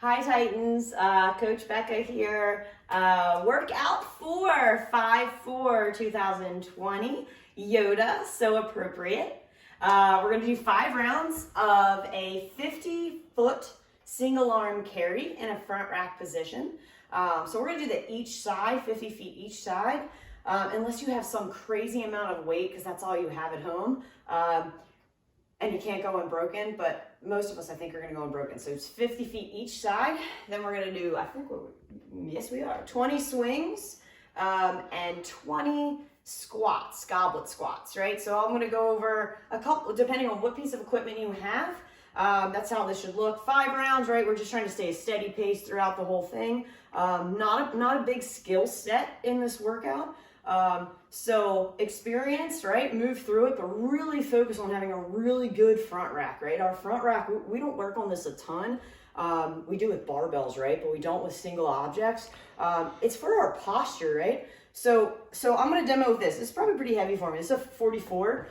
Hi Titans, Coach Becca here. Workout for 5/4/2020, Yoda, so appropriate. We're gonna do 5 rounds of a 50-foot single arm carry in a front rack position. So we're gonna do that each side, 50 feet each side, unless you have some crazy amount of weight, because that's all you have at home. And you can't go unbroken, but most of us, I think, are gonna go unbroken. So it's 50 feet each side. Then we're gonna do, yes we are, 20 swings and 20 squats, goblet squats, right? So I'm gonna go over a couple, depending on what piece of equipment you have. That's how this should look. 5 rounds, right? We're just trying to stay a steady pace throughout the whole thing. Not a big skill set in this workout. So experience, right? Move through it, but really focus on having a really good front rack, right? Our front rack, we don't work on this a ton. We do with barbells, right? But we don't with single objects. It's for our posture, right? So I'm going to demo with this. It's probably pretty heavy for me. It's a 44.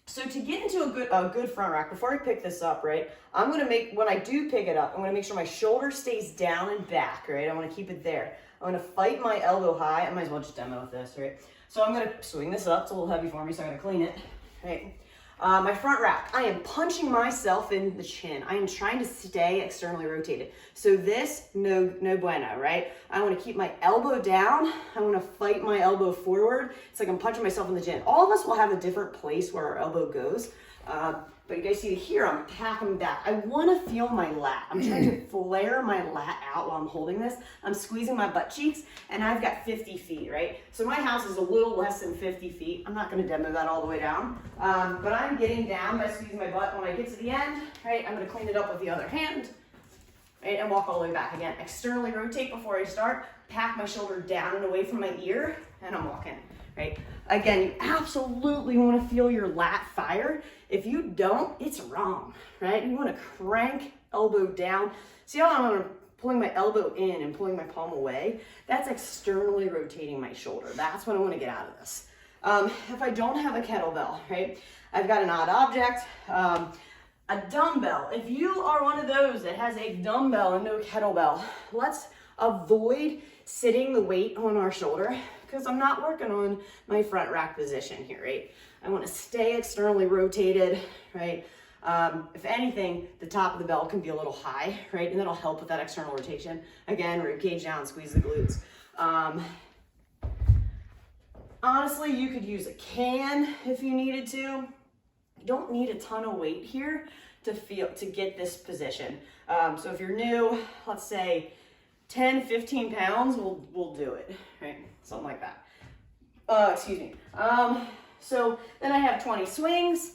So to get into a good front rack, before I pick this up, right, I'm going to when I do pick it up, I'm going to make sure my shoulder stays down and back, right? I want to keep it there. I'm going to fight my elbow high. I might as well just demo with this, right? So I'm going to swing this up. It's a little heavy for me, so I'm going to clean it, right? My front rack, I am punching myself in the chin. I am trying to stay externally rotated. So this, no bueno, right? I want to keep my elbow down. I want to fight my elbow forward. It's like I'm punching myself in the chin. All of us will have a different place where our elbow goes. But you guys see here, I'm packing back. I want to feel my lat. I'm trying to flare my lat out while I'm holding this. I'm squeezing my butt cheeks, and I've got 50 feet, right? So my house is a little less than 50 feet. I'm not going to demo that all the way down, but I'm getting down by squeezing my butt. When I get to the end, right, I'm going to clean it up with the other hand, right, and walk all the way back again. Externally rotate before I start. Pack my shoulder down and away from my ear, and I'm walking, right? Again, you absolutely want to feel your lat fire. If you don't, it's wrong, right? You want to crank elbow down. See how I'm pulling my elbow in and pulling my palm away? That's externally rotating my shoulder. That's what I want to get out of this. If I don't have a kettlebell, right? I've got an odd object, a dumbbell. If you are one of those that has a dumbbell and no kettlebell, let's avoid sitting the weight on our shoulder, because I'm not working on my front rack position here, right? I want to stay externally rotated, right? If anything, the top of the bell can be a little high, right? And that'll help with that external rotation. Again, rib cage down, squeeze the glutes. Honestly, you could use a can if you needed to. You don't need a ton of weight here to get this position. So if you're new, let's say 10, 15 pounds, we'll do it, right? Something like that. Excuse me. So then I have 20 swings.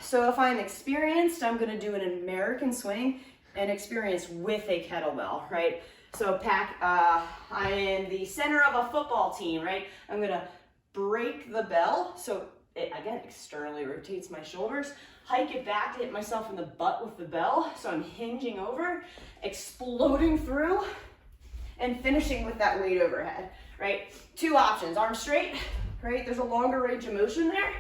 So if I'm experienced, I'm gonna do an American swing and experience with a kettlebell, right? So I am the center of a football team, right? I'm gonna break the bell. So it, again, externally rotates my shoulders. Hike it back to hit myself in the butt with the bell. So I'm hinging over, exploding through, and finishing with that weight overhead, right? 2 options, arms straight, right? There's a longer range of motion there.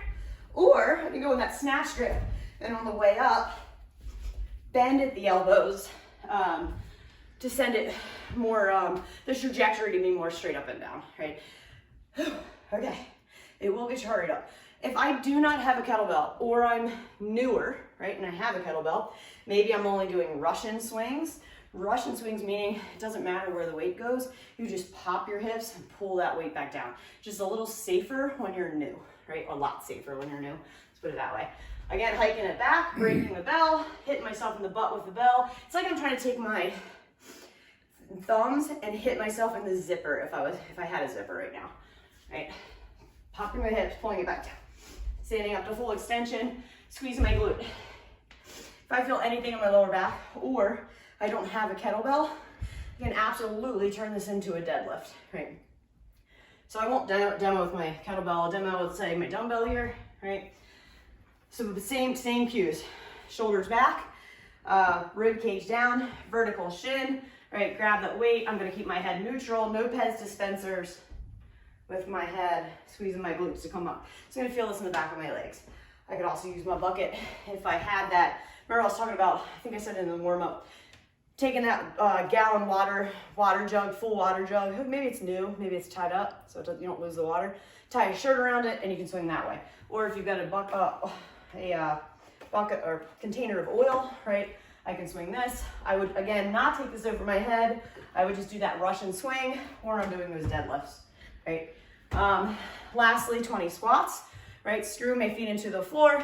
Or you go in that snatch grip, and on the way up, bend at the elbows to send it more, the trajectory to be more straight up and down, right? Okay, it will get you hurried up. If I do not have a kettlebell, or I'm newer, right, and I have a kettlebell, maybe I'm only doing Russian swings. Russian swings meaning it doesn't matter where the weight goes, you just pop your hips and pull that weight back down. Just a little safer when you're new, right? A lot safer when you're new, let's put it that way. Again, hiking it back, breaking the bell, hitting myself in the butt with the bell. It's like I'm trying to take my thumbs and hit myself in the zipper if I had a zipper right now, right? Popping my hips, pulling it back down. Standing up to full extension, squeezing my glute. If I feel anything in my lower back, or I don't have a kettlebell, you can absolutely turn this into a deadlift, right? So I won't demo with my kettlebell, I'll demo with, say, my dumbbell here, right? So the same cues. Shoulders back, rib cage down, vertical shin, right? Grab that weight. I'm gonna keep my head neutral, no Pez dispensers, with my head, squeezing my glutes to come up. So I'm gonna feel this in the back of my legs. I could also use my bucket if I had that. Remember I was talking about, I think I said in the warm up, taking that gallon water jug, full water jug. Maybe it's new, maybe it's tied up so you don't lose the water. Tie a shirt around it and you can swing that way. Or if you've got a bucket or container of oil, right? I can swing this. I would, again, not take this over my head. I would just do that Russian swing or I'm doing those deadlifts, right? Lastly, 20 squats, right? Screw my feet into the floor.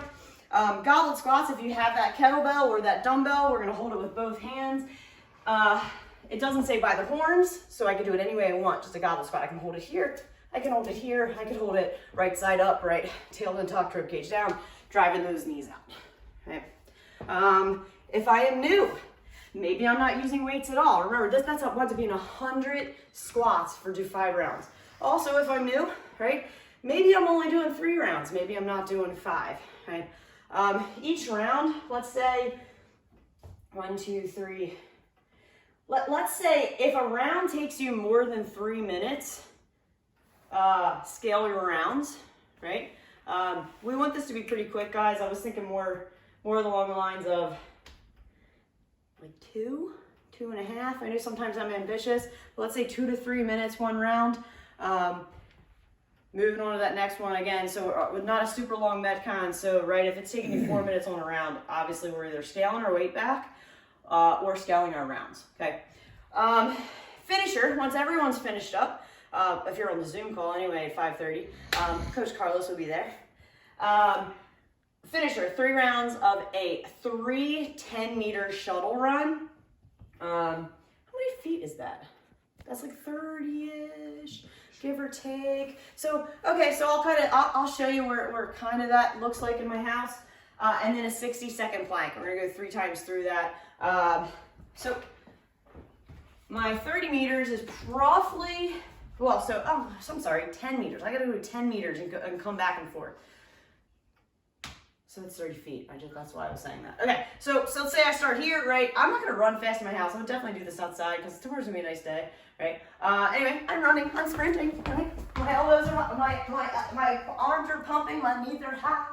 Goblet squats, if you have that kettlebell or that dumbbell, we're gonna hold it with both hands. It doesn't say by the horns, so I can do it any way I want, just a goblet squat. I can hold it here, I can hold it here, I can hold it right side up, right? Tailbone tucked, rib cage down, driving those knees out, okay? If I am new, maybe I'm not using weights at all. Remember, that's up to being 100 squats for do 5 rounds. Also, if I'm new, right? Maybe I'm only doing 3 rounds. Maybe I'm not doing 5, right? Each round, let's say 1, 2, 3. Let's say if a round takes you more than 3 minutes, scale your rounds, right? We want this to be pretty quick, guys. I was thinking more along the lines of like 2, 2.5. I know sometimes I'm ambitious, but let's say 2 to 3 minutes, 1 round. Moving on to that next one again. So with not a super long Metcon. So right, if it's taking you 4 minutes on a round, obviously we're either scaling our weight back or scaling our rounds. Okay. Finisher. Once everyone's finished up, if you're on the Zoom call anyway at 5:30, Coach Carlos will be there. Finisher, 3 rounds of a 3 10-meter shuttle run. How many feet is that's like 30-ish, give or take. So, okay, so I'll show you where kind of that looks like in my house. And then a 60-second plank. We're gonna go 3 times through that. So my 30 meters is roughly, I'm sorry, 10 meters. I gotta go 10 meters and come back and forth. So that's 30 feet. That's why I was saying that. Okay, so let's say I start here, right? I'm not gonna run fast in my house. I would definitely do this outside because tomorrow's gonna be a nice day, right? Anyway, I'm running, I'm sprinting, right? My elbows are, my arms are pumping, my knees are high.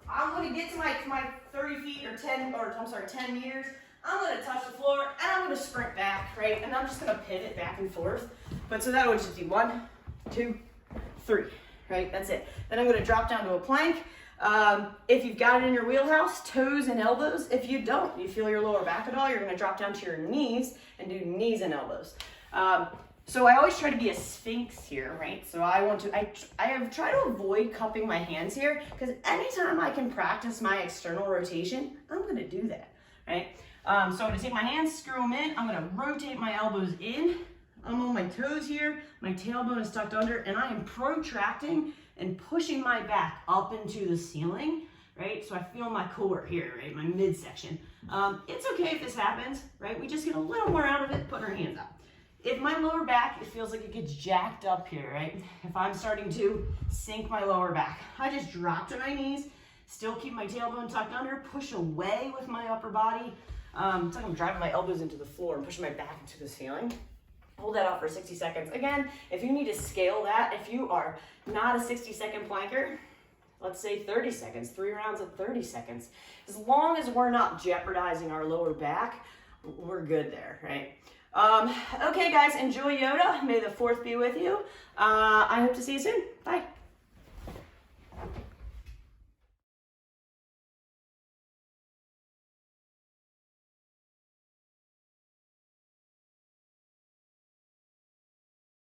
I'm gonna get to my 30 feet or 10 meters. I'm gonna touch the floor and I'm gonna sprint back, right? And I'm just gonna pivot back and forth. But so that would just be 1, 2, 3, right? That's it. Then I'm gonna drop down to a plank. If you've got it in your wheelhouse, toes and elbows. If you don't, you feel your lower back at all, you're gonna drop down to your knees and do knees and elbows. So I always try to be a sphinx here, right? So I have tried to avoid cupping my hands here because anytime I can practice my external rotation, I'm gonna do that, right? So I'm gonna take my hands, screw them in, I'm gonna rotate my elbows in, I'm on my toes here, my tailbone is tucked under, and I am protracting and pushing my back up into the ceiling, right? So I feel my core here, right? My midsection. It's okay if this happens, right? We just get a little more out of it, putting our hands up. If my lower back, it feels like it gets jacked up here, right? If I'm starting to sink my lower back, I just drop to my knees, still keep my tailbone tucked under, push away with my upper body. It's like I'm driving my elbows into the floor and pushing my back into the ceiling. Hold that out for 60 seconds. Again, if you need to scale that, if you are not a 60-second planker, let's say 30 seconds, 3 rounds of 30 seconds. As long as we're not jeopardizing our lower back, we're good there, right? Okay, guys, enjoy yoga. May the 4th be with you. I hope to see you soon. Bye.